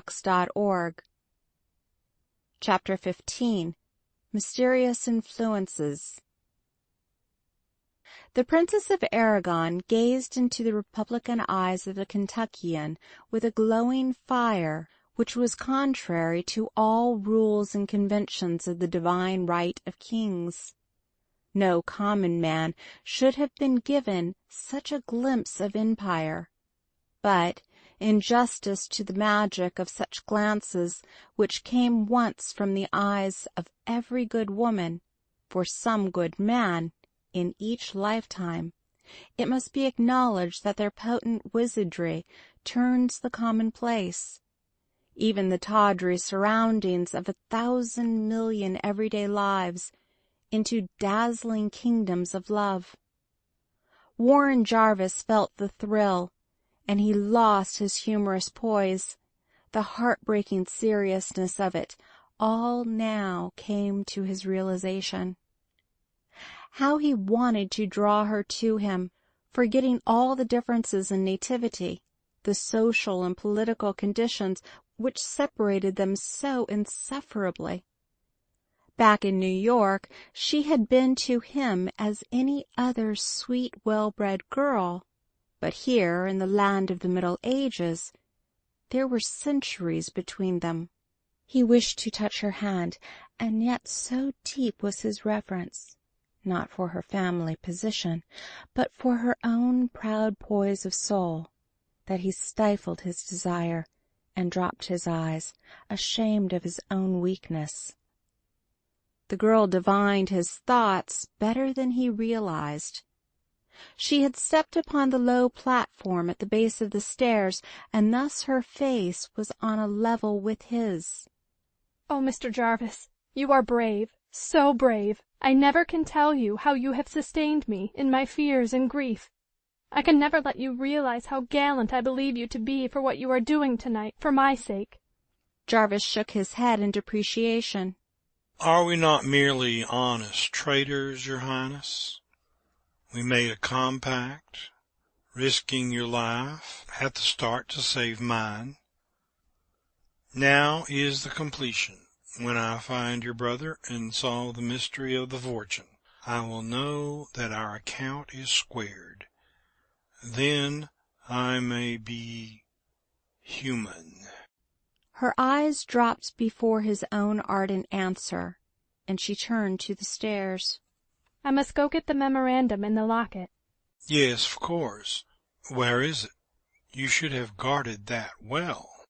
LibriVox.org. Chapter 15. Mysterious Influences. The Princess of Aragon gazed into the republican eyes of the Kentuckian with a glowing fire which was contrary to all rules and conventions of the divine right of kings. No common man should have been given such a glimpse of empire, but, in justice to the magic of such glances, which came once from the eyes of every good woman, for some good man, in each lifetime, it must be acknowledged that their potent wizardry turns the commonplace, even the tawdry surroundings of 1,000 million everyday lives, into dazzling kingdoms of love. Warren Jarvis felt the thrill, and he lost his humorous poise. The heartbreaking seriousness of it all now came to his realization. How he wanted to draw her to him, forgetting all the differences in nativity, the social and political conditions which separated them so insufferably. Back in New York, she had been to him as any other sweet, well-bred girl, but here, in the land of the Middle Ages, there were centuries between them. He wished to touch her hand, and yet so deep was his reverence, not for her family position, but for her own proud poise of soul, that he stifled his desire and dropped his eyes, ashamed of his own weakness. The girl divined his thoughts better than he realized. She had stepped upon the low platform at the base of the stairs, and thus her face was on a level with his. "Oh, Mr. Jarvis, you are brave, so brave. I never can tell you how you have sustained me in my fears and grief. I can never let you realize how gallant I believe you to be for what you are doing tonight, for my sake." Jarvis shook his head in depreciation. "Are we not merely honest traders, Your Highness? We made a compact, risking your life at the start to save mine. Now is the completion. When I find your brother and solve the mystery of the fortune, I will know that our account is squared. Then I may be human." Her eyes dropped before his own ardent answer, and she turned to the stairs. "I must go get the memorandum and the locket." "Yes, of course. Where is it? You should have guarded that well."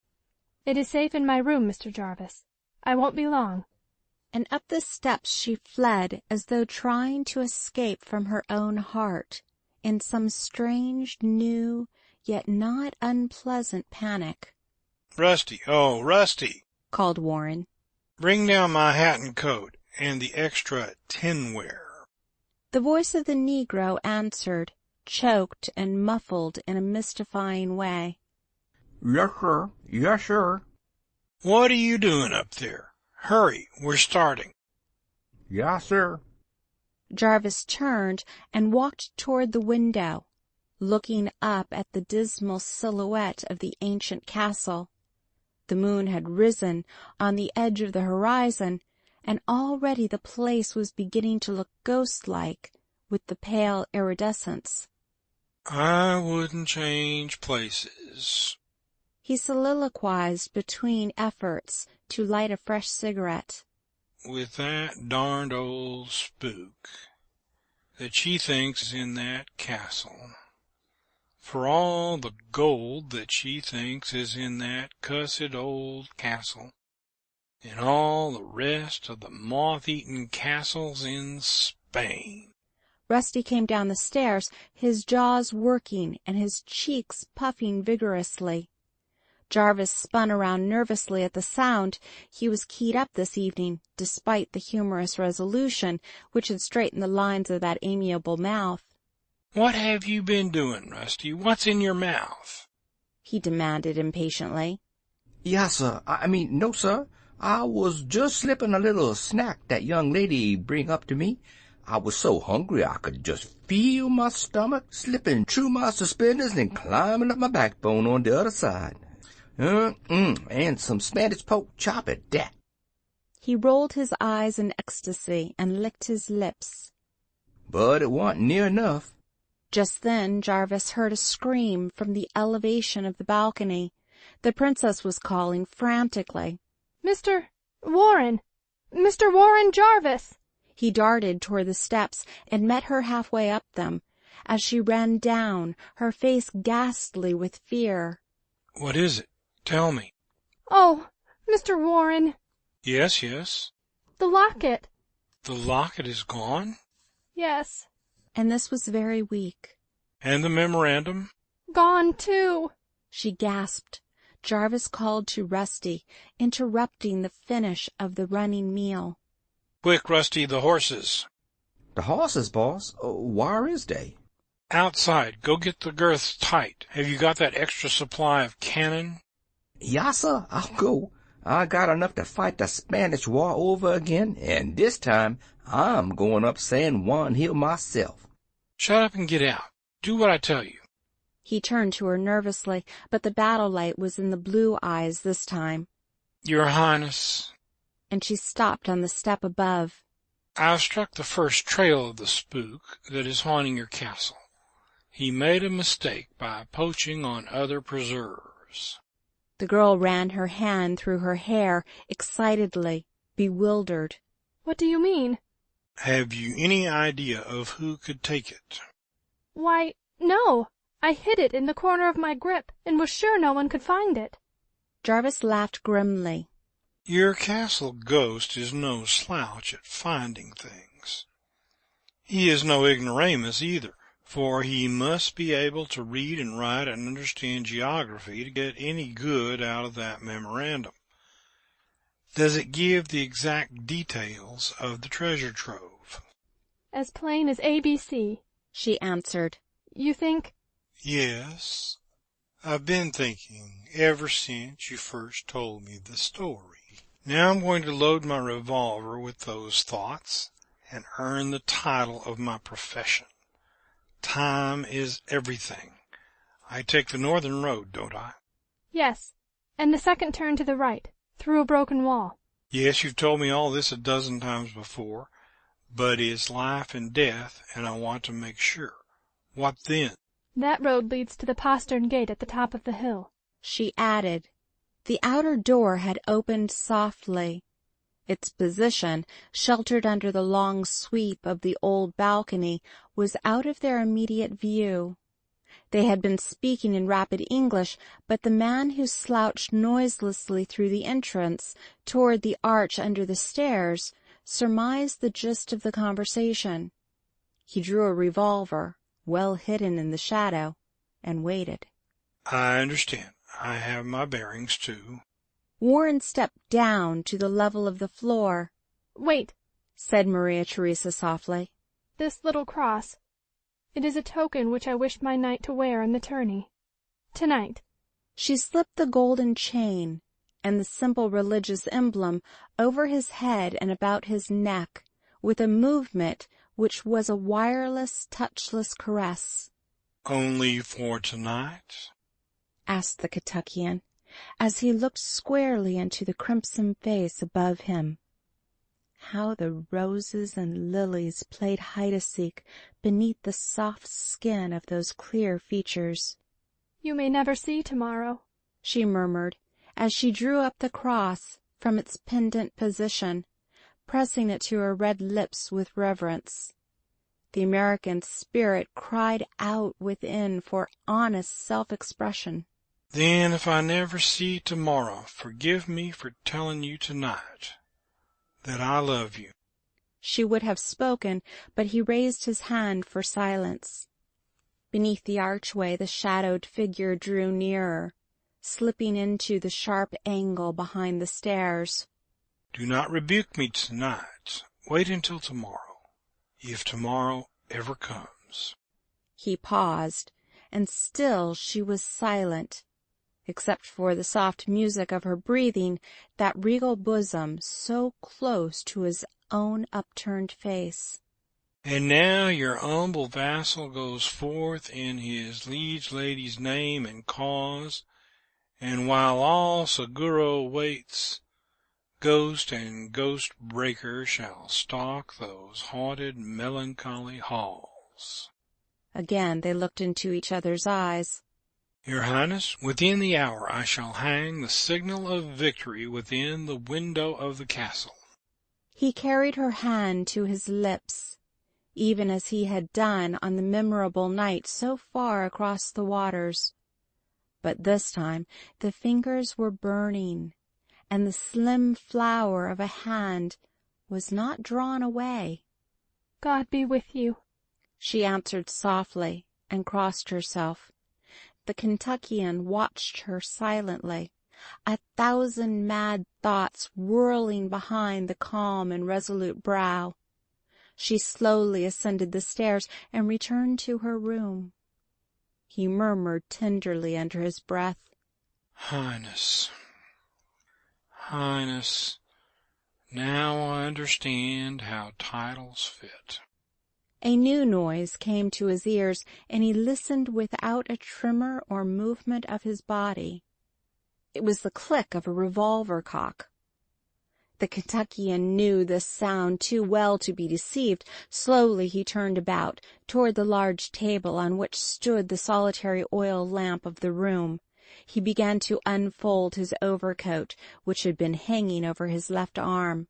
"It is safe in my room, Mr. Jarvis. I won't be long." And up the steps she fled, as though trying to escape from her own heart, in some strange, new, yet not unpleasant panic. "Rusty, oh, Rusty!" called Warren. "Bring down my hat and coat, and the extra tinware." The voice of the Negro answered, choked and muffled in a mystifying way. "Yes, sir. Yes, sir." "What are you doing up there? Hurry, we're starting." "Yes, sir." Jarvis turned and walked toward the window, looking up at the dismal silhouette of the ancient castle. The moon had risen on the edge of the horizon, and already the place was beginning to look ghost-like with the pale iridescence. "I wouldn't change places," he soliloquized between efforts to light a fresh cigarette, "with that darned old spook that she thinks is in that castle. For all the gold that she thinks is in that cussed old castle, and all the rest of the moth-eaten castles in Spain." Rusty came down the stairs, his jaws working and his cheeks puffing vigorously. Jarvis spun around nervously at the sound. He was keyed up this evening, despite the humorous resolution which had straightened the lines of that amiable mouth. "What have you been doing, Rusty? What's in your mouth?" he demanded impatiently. "Yes, sir. No, sir. I was just slipping a little snack that young lady bring up to me. I was so hungry I could just feel my stomach slipping through my suspenders and climbing up my backbone on the other side. And some Spanish pork chop at that. He rolled his eyes in ecstasy and licked his lips. But it wasn't near enough. Just then Jarvis heard a scream from the elevation of the balcony. The princess was calling frantically. Mr. Warren! Mr. Warren Jarvis! He darted toward the steps and met her halfway up them. As she ran down, her face ghastly with fear. What is it? Tell me. Oh, Mr. Warren! Yes, yes. The locket! The locket is gone? Yes. And this was very weak. And the memorandum? Gone, too. She gasped. Jarvis called to Rusty, interrupting the finish of the running meal. Quick, Rusty, the horses. The horses, boss? Where is they? Outside. Go get the girths tight. Have you got that extra supply of cannon? Yassa, I'll go. I got enough to fight the Spanish War over again, and this time I'm going up San Juan Hill myself. Shut up and get out. Do what I tell you. He turned to her nervously, but the battle light was in the blue eyes this time. Your Highness. And she stopped on the step above. I've struck the first trail of the spook that is haunting your castle. He made a mistake by poaching on other preserves. The girl ran her hand through her hair excitedly, bewildered. What do you mean? Have you any idea of who could take it? Why, no. I hid it in the corner of my grip and was sure no one could find it. Jarvis laughed grimly. Your castle ghost is no slouch at finding things. He is no ignoramus either, for he must be able to read and write and understand geography to get any good out of that memorandum. Does it give the exact details of the treasure trove? As plain as ABC, she answered. You think? Yes. I've been thinking ever since you first told me the story. Now I'm going to load my revolver with those thoughts and earn the title of my profession. Time is everything. I take the northern road, don't I? Yes, and the second turn to the right, through a broken wall. Yes, you've told me all this a dozen times before, but it's life and death, and I want to make sure. What then? That road leads to the postern gate at the top of the hill, she added. The outer door had opened softly. Its position, sheltered under the long sweep of the old balcony, was out of their immediate view. They had been speaking in rapid English, but the man who slouched noiselessly through the entrance toward the arch under the stairs surmised the gist of the conversation. He drew a revolver, well hidden in the shadow, and waited. I understand. I have my bearings, too. Warren stepped down to the level of the floor. Wait, said Maria Theresa softly. This little cross. It is a token which I wish my knight to wear in the tourney. Tonight. She slipped the golden chain and the simple religious emblem over his head and about his neck with a movement which was a wireless, touchless caress. Only for tonight? Asked the Kentuckian, as he looked squarely into the crimson face above him. How the roses and lilies played hide-and-seek beneath the soft skin of those clear features. You may never see tomorrow, she murmured, as she drew up the cross from its pendant position, pressing it to her red lips with reverence. The American spirit cried out within for honest self-expression. Then if I never see tomorrow, forgive me for telling you tonight that I love you. She would have spoken, but he raised his hand for silence. Beneath the archway the shadowed figure drew nearer, slipping into the sharp angle behind the stairs. Do not rebuke me tonight. Wait until tomorrow, if tomorrow ever comes. He paused, and still she was silent, except for the soft music of her breathing, that regal bosom so close to his own upturned face. And now your humble vassal goes forth in his liege lady's name and cause, And while all Seguro waits, Ghost and Ghost Breaker shall stalk those haunted, melancholy halls. Again they looked into each other's eyes. Your Highness, within the hour I shall hang the signal of victory within the window of the castle. He carried her hand to his lips, even as he had done on the memorable night so far across the waters. But this time the fingers were burning, and the slim flower of a hand was not drawn away. God be with you, she answered softly, and crossed herself. The Kentuckian watched her silently, a thousand mad thoughts whirling behind the calm and resolute brow. She slowly ascended the stairs and returned to her room. He murmured tenderly under his breath, Highness, Highness, now I understand how titles fit. A new noise came to his ears, and he listened without a tremor or movement of his body. It was the click of a revolver cock. The Kentuckian knew this sound too well to be deceived. Slowly he turned about, toward the large table on which stood the solitary oil lamp of the room. He began to unfold his overcoat, which had been hanging over his left arm.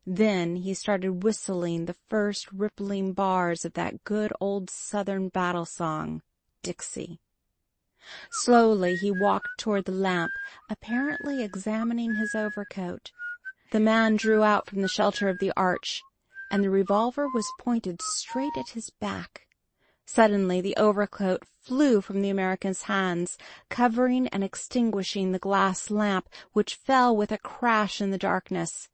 Then he started whistling the first rippling bars of that good old Southern battle song, Dixie. Slowly he walked toward the lamp, apparently examining his overcoat. The man drew out from the shelter of the arch, and the revolver was pointed straight at his back. Suddenly the overcoat flew from the American's hands, covering and extinguishing the glass lamp, which fell with a crash in the darkness.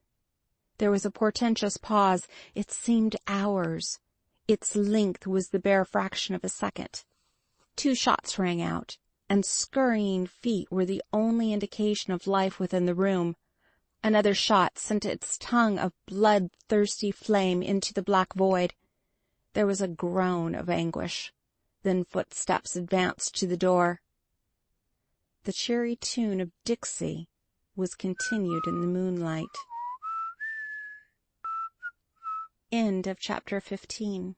There was a portentous pause. It seemed hours. Its length was the bare fraction of a second. 2 shots rang out, and scurrying feet were the only indication of life within the room. Another shot sent its tongue of blood-thirsty flame into the black void. There was a groan of anguish. Then footsteps advanced to the door. The cheery tune of Dixie was continued in the moonlight. End of chapter 15.